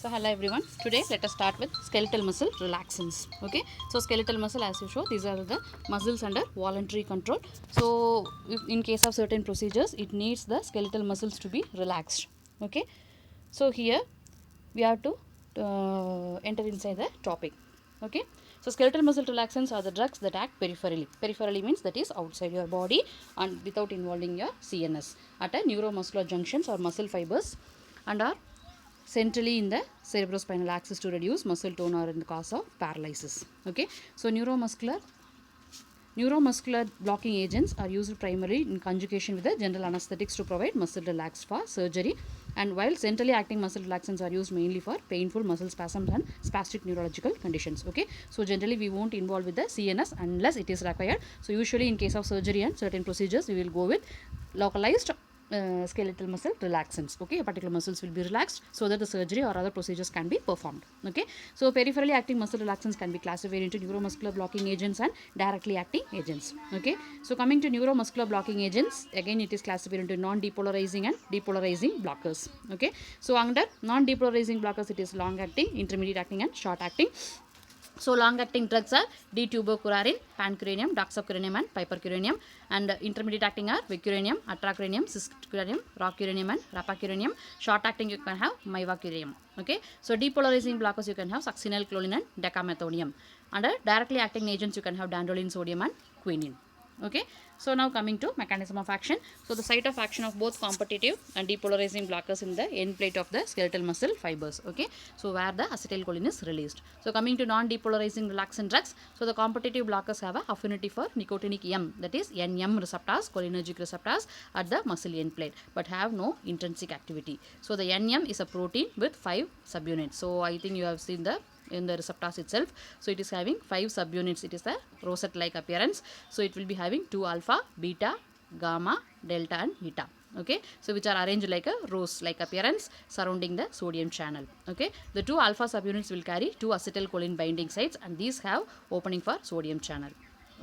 So hello everyone. Today let us start with skeletal muscle relaxants. Okay. So skeletal muscle, as you show, these are the muscles under voluntary control. So in case of certain procedures, it needs the skeletal muscles to be relaxed. Okay. So here we have to enter inside the topic. Okay. So skeletal muscle relaxants are the drugs that act peripherally. Peripherally means that is outside your body and without involving your CNS at a neuromuscular junctions or muscle fibers and are centrally in the cerebrospinal axis to reduce muscle tone or in the cause of paralysis. Okay. So neuromuscular blocking agents are used primarily in conjugation with the general anesthetics to provide muscle relax for surgery, and while centrally acting muscle relaxants are used mainly for painful muscle spasms and spastic neurological conditions. Okay. So generally we won't involve with the CNS unless it is required. So usually in case of surgery and certain procedures we will go with localized skeletal muscle relaxants. Okay, particular muscles will be relaxed so that the surgery or other procedures can be performed. Okay, so peripherally acting muscle relaxants can be classified into neuromuscular blocking agents and directly acting agents. Okay, so coming to neuromuscular blocking agents, again it is classified into non-depolarizing and depolarizing blockers. Okay, so under non-depolarizing blockers it is long acting, intermediate acting and short acting. So long-acting drugs are D-tubocurarine, pancuranium, doxocuranium and pipercuranium, and intermediate acting are vicuranium, atracuranium, ciscuranium, rocuranium and rapacuranium. Short-acting you can have mivacurium. Okay, so depolarizing blockers you can have succinylcholine and decamethonium. Under directly acting agents you can have dandolin sodium and quinine. Okay, so now coming to mechanism of action. So the site of action of both competitive and depolarizing blockers in the end plate of the skeletal muscle fibers. Okay, so where the acetylcholine is released. So coming to non-depolarizing relaxant drugs, so the competitive blockers have a affinity for nicotinic M, that is NM receptors, cholinergic receptors at the muscle end plate, but have no intrinsic activity. So the NM is a protein with 5 subunits. So I think you have seen the in the receptors itself. So it is having 5 subunits. It is a rosette like appearance. So it will be having 2 alpha, beta, gamma, delta and eta. Okay, so which are arranged like a rose like appearance surrounding the sodium channel. Okay, the 2 alpha subunits will carry 2 acetylcholine binding sites and these have opening for sodium channel.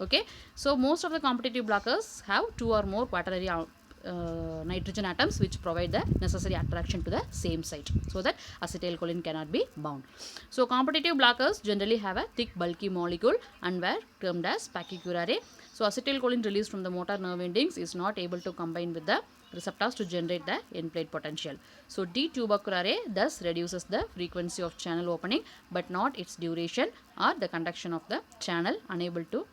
Okay, so most of the competitive blockers have 2 or more quaternary nitrogen atoms which provide the necessary attraction to the same site so that acetylcholine cannot be bound. So competitive blockers generally have a thick bulky molecule and were termed as pachycurare. So acetylcholine released from the motor nerve endings is not able to combine with the receptors to generate the end plate potential. So D-tubocurare thus reduces the frequency of channel opening but not its duration or the conduction of the channel unable to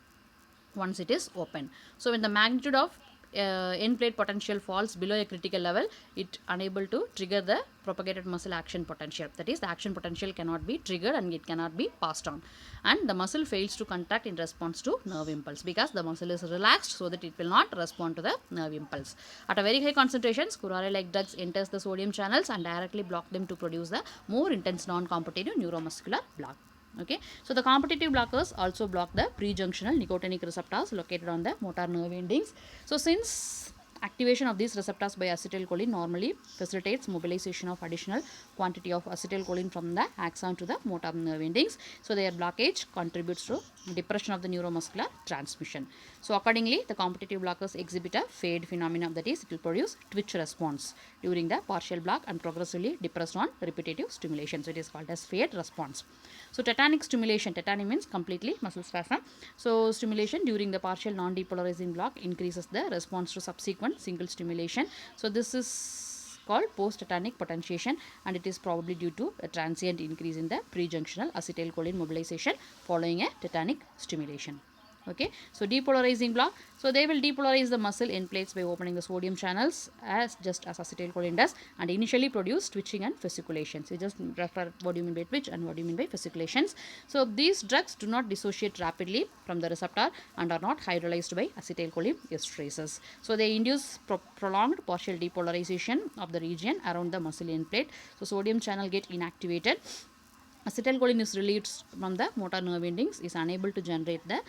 once it is open. So when the magnitude of end plate potential falls below a critical level, it unable to trigger the propagated muscle action potential. That is, the action potential cannot be triggered and it cannot be passed on, and the muscle fails to contract in response to nerve impulse because the muscle is relaxed so that it will not respond to the nerve impulse. At a very high concentrations, curare like drugs enters the sodium channels and directly block them to produce the more intense non-competitive neuromuscular block. Okay, so the competitive blockers also block the prejunctional nicotinic receptors located on the motor nerve endings. So since activation of these receptors by acetylcholine normally facilitates mobilization of additional quantity of acetylcholine from the axon to the motor nerve endings, so their blockage contributes to depression of the neuromuscular transmission. So accordingly, the competitive blockers exhibit a fade phenomenon, that is, it will produce twitch response during the partial block and progressively depress on repetitive stimulation. So it is called as fade response. So tetanic stimulation, tetanic means completely muscle spasm. So stimulation during the partial non-depolarizing block increases the response to subsequent single stimulation. So this is called post-tetanic potentiation and it is probably due to a transient increase in the prejunctional acetylcholine mobilization following a tetanic stimulation. Okay, so depolarizing block, so they will depolarize the muscle end plates by opening the sodium channels as just as acetylcholine does and initially produce twitching and fasciculations. You just refer what do you mean by twitch and what do you mean by fasciculations. So these drugs do not dissociate rapidly from the receptor and are not hydrolyzed by acetylcholine esterases. So they induce prolonged partial depolarization of the region around the muscle end plate. So sodium channel get inactivated, acetylcholine is released from the motor nerve endings, is unable to generate the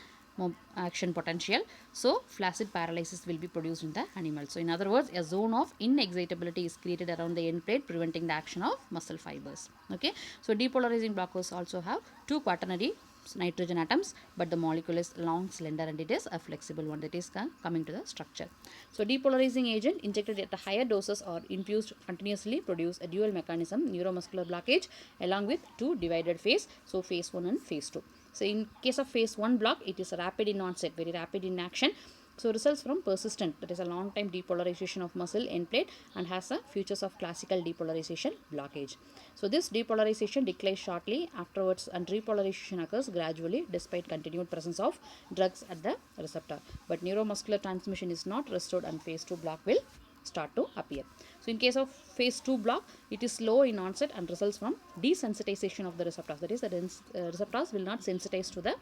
action potential, so flaccid paralysis will be produced in the animal. So in other words, a zone of inexcitability is created around the end plate, preventing the action of muscle fibers. Okay, so depolarizing blockers also have 2 quaternary nitrogen atoms, but the molecule is long, slender, and it is a flexible one. That is coming to the structure. So depolarizing agent injected at higher doses or infused continuously produce a dual mechanism neuromuscular blockage along with two divided phase. So phase 1 and phase 2. So in case of phase 1 block, it is rapid in onset, very rapid in action. So results from persistent, that is a long time depolarization of muscle end plate and has a features of classical depolarization blockage. So this depolarization declines shortly afterwards and repolarization occurs gradually despite continued presence of drugs at the receptor. But neuromuscular transmission is not restored and phase 2 block will start to appear. So in case of phase 2 block, it is slow in onset and results from desensitization of the receptors. That is, the receptors will not sensitize to the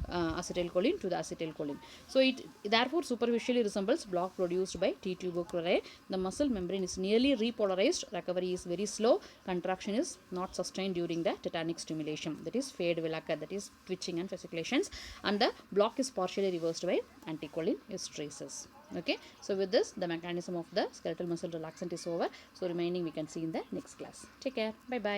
acetylcholine to the acetylcholine. So it therefore superficially resembles block produced by T tubochloride. The muscle membrane is nearly repolarized. Recovery is very slow. Contraction is not sustained during the tetanic stimulation. That is fade will occur. That is twitching and fasciculations. And the block is partially reversed by anticholine esterases. Okay. So with this, the mechanism of the skeletal muscle relaxant is over. So remaining we can see in the next class. Take care. Bye bye.